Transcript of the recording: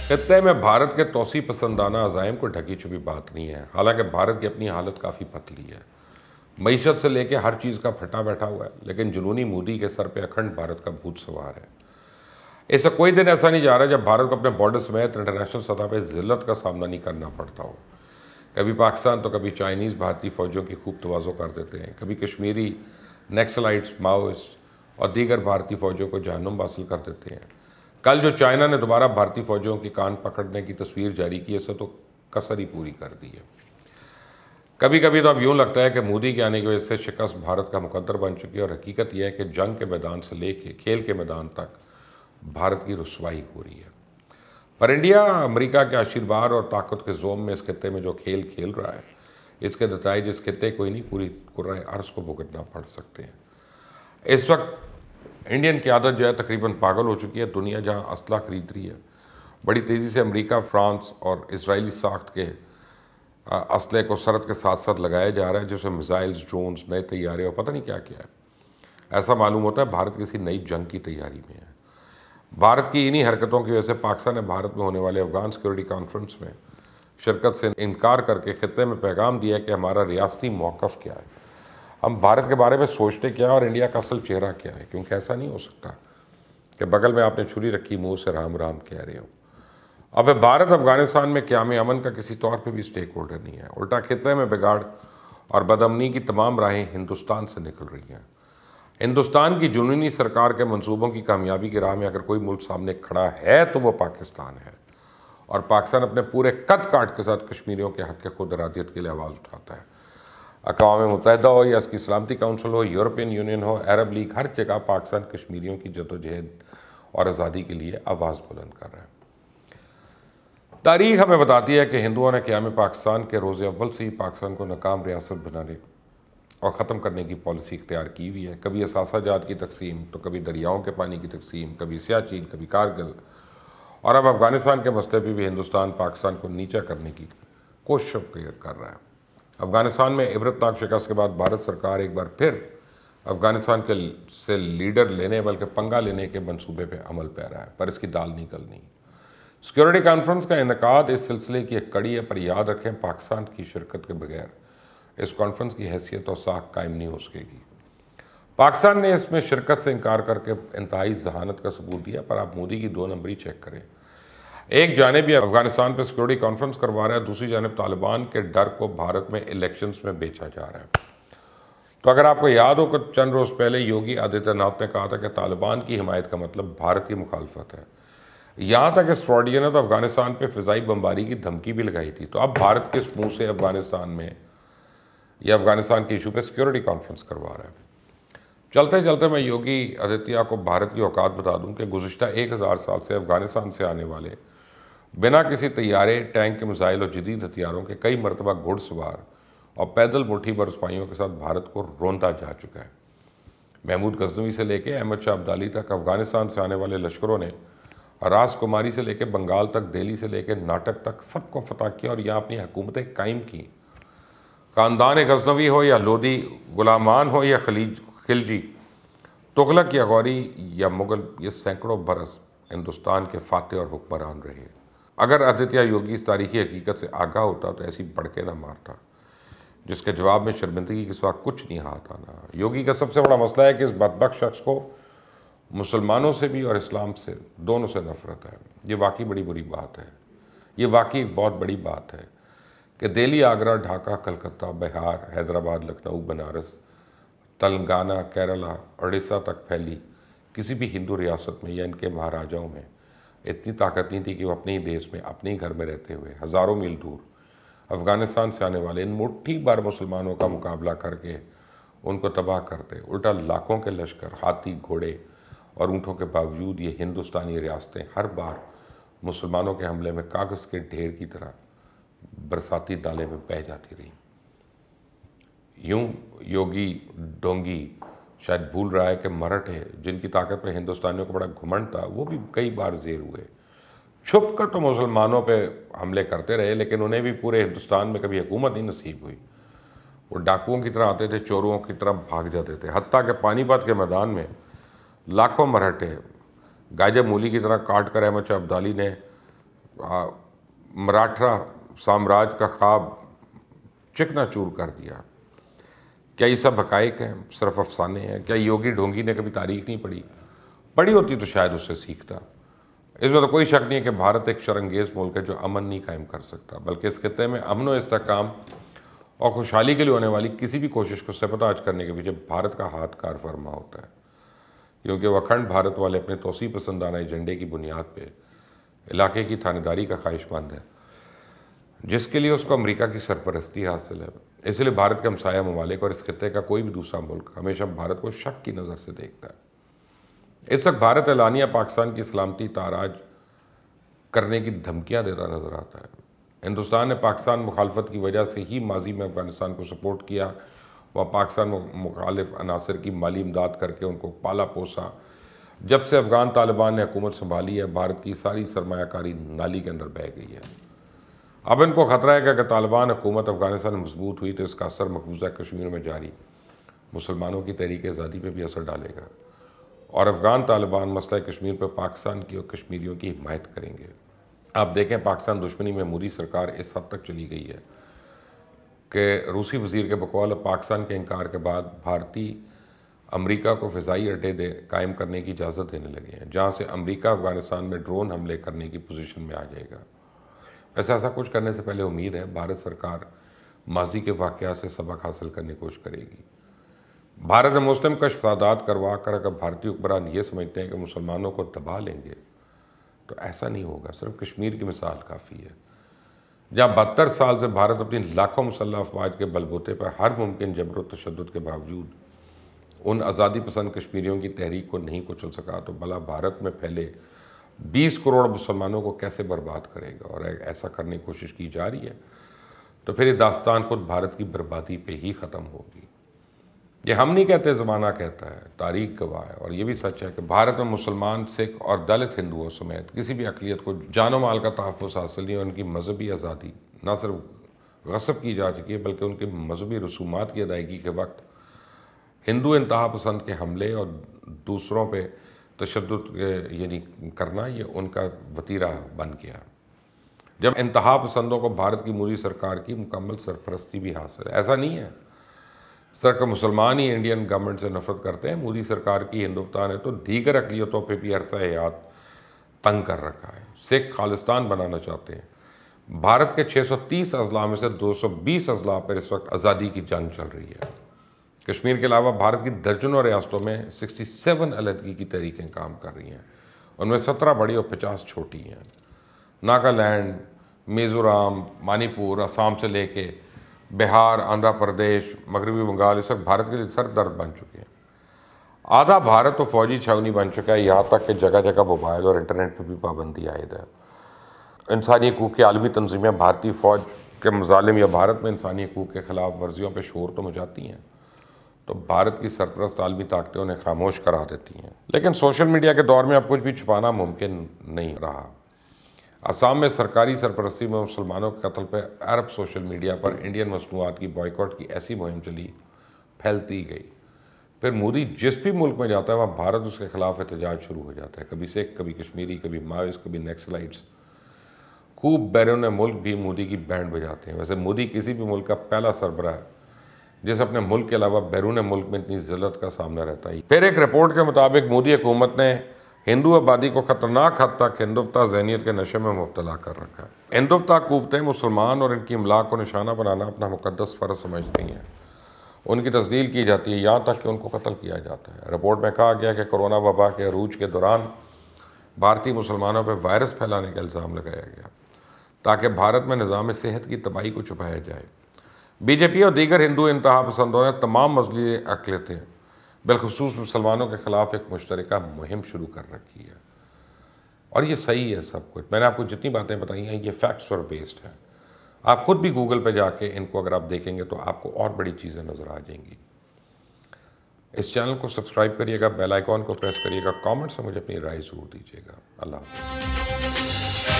خطے میں بھارت کے توسیع پسندانہ عزائم کو ڈھکی چھپی بات نہیں ہے، حالانکہ بھارت کی اپنی حالت کافی پتلی ہے، معیشت سے لے کے ہر چیز کا پھٹا بیٹھا ہوا ہے، لیکن جنونی مودی کے سر پہ اکھنڈ بھارت کا بھوت سوار ہے۔ اسے کوئی دن ایسا نہیں جا رہا جب بھارت کو اپنے بارڈر سمیت انٹرنیشنل سطح پہ ذلت کا سامنا نہیں کرنا پڑتا ہو۔ کبھی پاکستان تو کبھی چائنیز بھارتی فوجوں کی خوب تواضع کر دیتے ہیں، کبھی کشمیری نیکسلائٹس، ماؤسٹ اور دیگر بھارتی فوجوں کو جہنم حاصل کر دیتے ہیں۔ کل جو چائنا نے دوبارہ بھارتی فوجوں کی کان پکڑنے کی تصویر جاری کی، اسے تو کسر ہی پوری کر دی ہے۔ کبھی کبھی تو اب یوں لگتا ہے کہ مودی کے آنے کی وجہ سے شکست بھارت کا مقدر بن چکی ہے، اور حقیقت یہ ہے کہ جنگ کے میدان سے لے کے کھیل کے میدان تک بھارت کی رسوائی ہو رہی ہے۔ پر انڈیا امریکہ کے آشیرواد اور طاقت کے زوم میں اس خطے میں جو کھیل کھیل رہا ہے، اس کے نتائج اس خطے کو ہی نہیں، پوری کرۂ ارض کو بھگتنا پڑ سکتے ہیں۔ اس وقت انڈین قیادت جو ہے تقریباً پاگل ہو چکی ہے۔ دنیا جہاں اسلحہ خرید رہی ہے، بڑی تیزی سے امریکہ، فرانس اور اسرائیلی ساخت کے اسلحے کو سرحد کے ساتھ ساتھ لگایا جا رہا ہے، جیسے میزائلز، ڈرونز، نئے طیارے اور پتہ نہیں کیا کیا ہے۔ ایسا معلوم ہوتا ہے بھارت کسی نئی جنگ کی تیاری میں ہے۔ بھارت کی انہی حرکتوں کی وجہ سے پاکستان نے بھارت میں ہونے والے افغان سیکورٹی کانفرنس میں شرکت سے انکار کر کے خطے میں پیغام دیا کہ ہمارا ریاستی موقف کیا ہے، ہم بھارت کے بارے میں سوچتے کیا اور انڈیا کا اصل چہرہ کیا ہے، کیونکہ ایسا نہیں ہو سکتا کہ بغل میں آپ نے چھری رکھی منہ سے رام رام کہہ رہے ہو۔ اب بھارت افغانستان میں قیام امن کا کسی طور پہ بھی سٹیک ہولڈر نہیں ہے، الٹا خطے میں بگاڑ اور بدامنی کی تمام راہیں ہندوستان سے نکل رہی ہیں۔ ہندوستان کی جنونی سرکار کے منصوبوں کی کامیابی کی راہ میں اگر کوئی ملک سامنے کھڑا ہے تو وہ پاکستان ہے، اور پاکستان اپنے پورے قد کاٹ کے ساتھ کشمیریوں کے حق خود ارادیت کے لیے آواز اٹھاتا ہے۔ اقوام متحدہ ہو یا اس کی سلامتی کونسل ہو، یورپین یونین ہو، عرب لیگ، ہر جگہ پاکستان کشمیریوں کی جدوجہد اور آزادی کے لیے آواز بلند کر رہا ہے۔ تاریخ ہمیں بتاتی ہے کہ ہندوؤں نے قیام پاکستان کے روز اول سے ہی پاکستان کو ناکام ریاست بنانے اور ختم کرنے کی پالیسی اختیار کی ہوئی ہے۔ کبھی اثاثہ جات کی تقسیم، تو کبھی دریاؤں کے پانی کی تقسیم، کبھی سیاچین، کبھی کارگل، اور اب افغانستان کے مسئلے پہ بھی ہندوستان پاکستان کو نیچا کرنے کی کوشش کر رہا ہے۔ افغانستان میں عبرتناک شکست کے بعد بھارت سرکار ایک بار پھر افغانستان کے سے لیڈر لینے بلکہ پنگا لینے کے منصوبے پہ عمل پیرا ہے، پر اس کی دال نہیں گلنی۔ سیکورٹی کانفرنس کا انعقاد اس سلسلے کی ایک کڑی ہے، پر یاد رکھیں پاکستان کی شرکت کے بغیر اس کانفرنس کی حیثیت اور ساکھ قائم نہیں ہو سکے گی۔ پاکستان نے اس میں شرکت سے انکار کر کے انتہائی ذہانت کا ثبوت دیا، پر آپ مودی کی دو نمبری چیک کریں۔ ایک جانب یہ افغانستان پہ سیکورٹی کانفرنس کروا رہا ہے، دوسری جانب طالبان کے ڈر کو بھارت میں الیکشنز میں بیچا جا رہا ہے۔ تو اگر آپ کو یاد ہو کہ چند روز پہلے یوگی آدتیہ ناتھ نے کہا تھا کہ طالبان کی حمایت کا مطلب بھارت کی مخالفت ہے، یہاں تک اس فراڈیے نے تو افغانستان پہ فضائی بمباری کی دھمکی بھی لگائی تھی۔ تو اب بھارت کس منہ سے افغانستان میں یا افغانستان کے ایشو پہ سیکورٹی کانفرنس کروا رہا ہے؟ چلتے چلتے میں یوگی آدتیہ کو بھارت کی اوقات بتا دوں کہ گزشتہ 1000 سال سے افغانستان سے آنے والے بنا کسی طیارے، ٹینک کے میزائل اور جدید ہتھیاروں کے کئی مرتبہ گھڑ سوار اور پیدل مٹھی بھر سپاہیوں کے ساتھ بھارت کو روندا جا چکا ہے۔ محمود غزنوی سے لے کے احمد شاہ ابدالی تک افغانستان سے آنے والے لشکروں نے راس کماری سے لے کے بنگال تک، دہلی سے لے کے ناٹک تک سب کو فتح کیا اور یہاں اپنی حکومتیں قائم کی۔ خاندان غزنوی ہو یا لودھی، غلامان ہو یا خلجی، تغلق یا غوری یا مغل، یہ سینکڑوں برس ہندوستان کے فاتح اور حکمران رہے۔ اگر آدتیہ یوگی اس تاریخی حقیقت سے آگاہ ہوتا تو ایسی بڑکے نہ مارتا، جس کے جواب میں شرمندگی کے سوا کچھ نہیں ہاتھ آنا۔ یوگی کا سب سے بڑا مسئلہ ہے کہ اس بدبخت شخص کو مسلمانوں سے بھی اور اسلام سے، دونوں سے نفرت ہے۔ یہ واقعی بڑی بری بات ہے، یہ واقعی ایک بہت بڑی بات ہے کہ دہلی، آگرہ، ڈھاکہ، کلکتہ، بہار، حیدرآباد، لکھنؤ، بنارس، تلنگانہ، کیرلا، اڑیسہ تک پھیلی کسی بھی ہندو ریاست میں یا ان کے مہاراجاؤں میں اتنی طاقت نہیں تھی کہ وہ اپنے ہی دیش میں، اپنے ہی گھر میں رہتے ہوئے ہزاروں میل دور افغانستان سے آنے والے ان مٹھی بھر مسلمانوں کا مقابلہ کر کے ان کو تباہ کرتے۔ الٹا لاکھوں کے لشکر، ہاتھی، گھوڑے اور اونٹوں کے باوجود یہ ہندوستانی ریاستیں ہر بار مسلمانوں کے حملے میں کاغذ کے ڈھیر کی طرح برساتی نالے میں بہہ جاتی رہی۔ یوں یوگی ڈونگی شاید بھول رہا ہے کہ مرہٹھے، جن کی طاقت پہ ہندوستانیوں کو بڑا گھمنڈ تھا، وہ بھی کئی بار زیر ہوئے۔ چھپ کر تو مسلمانوں پہ حملے کرتے رہے، لیکن انہیں بھی پورے ہندوستان میں کبھی حکومت نہیں نصیب ہوئی۔ وہ ڈاکوؤں کی طرح آتے تھے، چوروں کی طرح بھاگ جاتے تھے، حتیٰ کہ پانی پت کے میدان میں لاکھوں مرہٹے گاجر مولی کی طرح کاٹ کر احمد شاہ ابدالی نے مراٹھا سامراج کا خواب چکنا چور کر دیا. کیا یہ سب حقائق ہیں؟ صرف افسانے ہیں؟ کیا یوگی ڈھونگی نے کبھی تاریخ نہیں پڑھی ہوتی تو شاید اس سے سیکھتا. اس میں تو کوئی شک نہیں ہے کہ بھارت ایک شرانگیز ملک ہے جو امن نہیں قائم کر سکتا، بلکہ اس خطے میں امن و استحکام اور خوشحالی کے لیے ہونے والی کسی بھی کوشش کو سبوتاژ کرنے کے پیچھے بھارت کا ہاتھ کار فرما ہوتا ہے، کیونکہ وہ اکھنڈ بھارت والے اپنے توسیع پسندانہ ایجنڈے کی بنیاد پہ علاقے کی تھانیداری کا خواہش مند ہے، جس کے لیے اس کو امریکہ کی سرپرستی حاصل ہے. اس لیے بھارت کے ہمسایہ ممالک اور اس خطے کا کوئی بھی دوسرا ملک ہمیشہ بھارت کو شک کی نظر سے دیکھتا ہے. اس وقت بھارت اعلانیہ پاکستان کی سلامتی تاراج کرنے کی دھمکیاں دیتا نظر آتا ہے. ہندوستان نے پاکستان مخالفت کی وجہ سے ہی ماضی میں افغانستان کو سپورٹ کیا، وہ پاکستان مخالف عناصر کی مالی امداد کر کے ان کو پالا پوسا. جب سے افغان طالبان نے حکومت سنبھالی ہے، بھارت کی ساری سرمایہ کاری نالی کے اندر بہہ گئی ہے. اب ان کو خطرہ ہے کہ اگر طالبان حکومت افغانستان میں مضبوط ہوئی تو اس کا اثر مقبوضہ کشمیر میں جاری مسلمانوں کی تحریک آزادی پہ بھی اثر ڈالے گا، اور افغان طالبان مسئلہ کشمیر پہ پاکستان کی اور کشمیریوں کی حمایت کریں گے. آپ دیکھیں پاکستان دشمنی میں مودی سرکار اس حد تک چلی گئی ہے کہ روسی وزیر کے بقول پاکستان کے انکار کے بعد بھارتی امریکہ کو فضائی اڈے قائم کرنے کی اجازت دینے لگے ہیں، جہاں سے امریکہ افغانستان میں ڈرون حملے کرنے کی پوزیشن میں آ جائے گا. ویسے ایسا کچھ کرنے سے پہلے امید ہے بھارت سرکار ماضی کے واقعات سے سبق حاصل کرنے کی کوشش کرے گی. بھارت میں مسلم کش فسادات کروا کر اگر بھارتی حکمران یہ سمجھتے ہیں کہ مسلمانوں کو دبا لیں گے تو ایسا نہیں ہوگا. صرف کشمیر کی مثال کافی ہے، جہاں 72 سال سے بھارت اپنی لاکھوں مسلح افواج کے بلبوتے پر ہر ممکن جبر و تشدد کے باوجود ان آزادی پسند کشمیریوں کی تحریک کو نہیں کچل سکا، تو بھلا بھارت میں پھیلے 20 کروڑ مسلمانوں کو کیسے برباد کرے گا؟ اور ایسا کرنے کی کوشش کی جا رہی ہے تو پھر یہ داستان خود بھارت کی بربادی پہ ہی ختم ہوگی. یہ ہم نہیں کہتے، زمانہ کہتا ہے، تاریخ گواہ ہے. اور یہ بھی سچ ہے کہ بھارت میں مسلمان، سکھ اور دلت ہندوؤں سمیت کسی بھی اقلیت کو جان و مال کا تحفظ حاصل نہیں، اور ان کی مذہبی آزادی نہ صرف غصب کی جا چکی ہے بلکہ ان کی مذہبی رسومات کی ادائیگی کے وقت ہندو انتہا پسند کے حملے اور دوسروں پہ تشدد یعنی کرنا یہ ان کا وتیرہ بن گیا، جب انتہا پسندوں کو بھارت کی مودی سرکار کی مکمل سرپرستی بھی حاصل ہے. ایسا نہیں ہے سر کہ مسلمان ہی انڈین گورنمنٹ سے نفرت کرتے ہیں. مودی سرکار کی ہندوستان ہے تو دیگر اقلیتوں پہ بھی عرصہ حیات تنگ کر رکھا ہے. سکھ خالصتان بنانا چاہتے ہیں. بھارت کے 630 اضلاع میں سے 220 اضلاع پر اس وقت آزادی کی جنگ چل رہی ہے. کشمیر کے علاوہ بھارت کی درجنوں ریاستوں میں 67 علیحدگی کی تحریکیں کام کر رہی ہیں، ان میں 17 بڑی اور 50 چھوٹی ہیں. ناگالینڈ، میزورام، منی پور، آسام سے لے کے بہار، آندھرا پردیش، مغربی بنگال اس وقت بھارت کے لیے سر درد بن چکے ہیں. آدھا بھارت تو فوجی چھاونی بن چکا ہے، یہاں تک کہ جگہ جگہ موبائل اور انٹرنیٹ پہ بھی پابندی عائد ہے. انسانی حقوق کی عالمی تنظیمیں بھارتی فوج کے مظالم یا بھارت میں انسانی حقوق کے خلاف ورزیوں پہ شور تو مچاتی ہیں، تو بھارت کی سرپرست عالمی طاقتیں انہیں خاموش کرا دیتی ہیں. لیکن سوشل میڈیا کے دور میں اب کچھ بھی چھپانا ممکن نہیں رہا. آسام میں سرکاری سرپرستی میں مسلمانوں کے قتل پہ عرب سوشل میڈیا پر انڈین مصنوعات کی بائیکاٹ کی ایسی مہم چلی، پھیلتی گئی. پھر مودی جس بھی ملک میں جاتا ہے وہاں بھارت اس کے خلاف احتجاج شروع ہو جاتا ہے. کبھی سکھ، کبھی کشمیری، کبھی ماویسٹ، کبھی نیکسلائٹس. خوب بیرون ملک بھی مودی کی بینڈ بجاتے ہیں. ویسے مودی کسی بھی ملک کا پہلا سربراہ ہے جس اپنے ملک کے علاوہ بیرون ملک میں اتنی ذلت کا سامنا رہتا ہے. پھر ایک رپورٹ کے مطابق مودی حکومت نے ہندو آبادی کو خطرناک حد تک ہندوتوا ذہنیت کے نشے میں مبتلا کر رکھا ہے. ہندوتوا قوتیں مسلمان اور ان کی املاک کو نشانہ بنانا اپنا مقدس فرض سمجھتی ہیں. ان کی تذلیل کی جاتی ہے، یہاں تک کہ ان کو قتل کیا جاتا ہے. رپورٹ میں کہا گیا کہ کورونا وبا کے عروج کے دوران بھارتی مسلمانوں پہ وائرس پھیلانے کا الزام لگایا گیا تاکہ بھارت میں نظام صحت کی تباہی کو چھپایا جائے. بی جے پی اور دیگر ہندو انتہا پسندوں نے تمام مذہبی اقلیتیں بالخصوص مسلمانوں کے خلاف ایک مشترکہ مہم شروع کر رکھی ہے. اور یہ صحیح ہے سب کچھ. میں نے آپ کو جتنی باتیں بتائی ہیں یہ فیکٹس پر بیسڈ ہیں. آپ خود بھی گوگل پہ جا کے ان کو اگر آپ دیکھیں گے تو آپ کو اور بڑی چیزیں نظر آ جائیں گی. اس چینل کو سبسکرائب کریے گا، بیل آئیکن کو پریس کریے گا، کامنٹ سے مجھے اپنی رائے ضرور دیجیے گا. اللہ حافظ.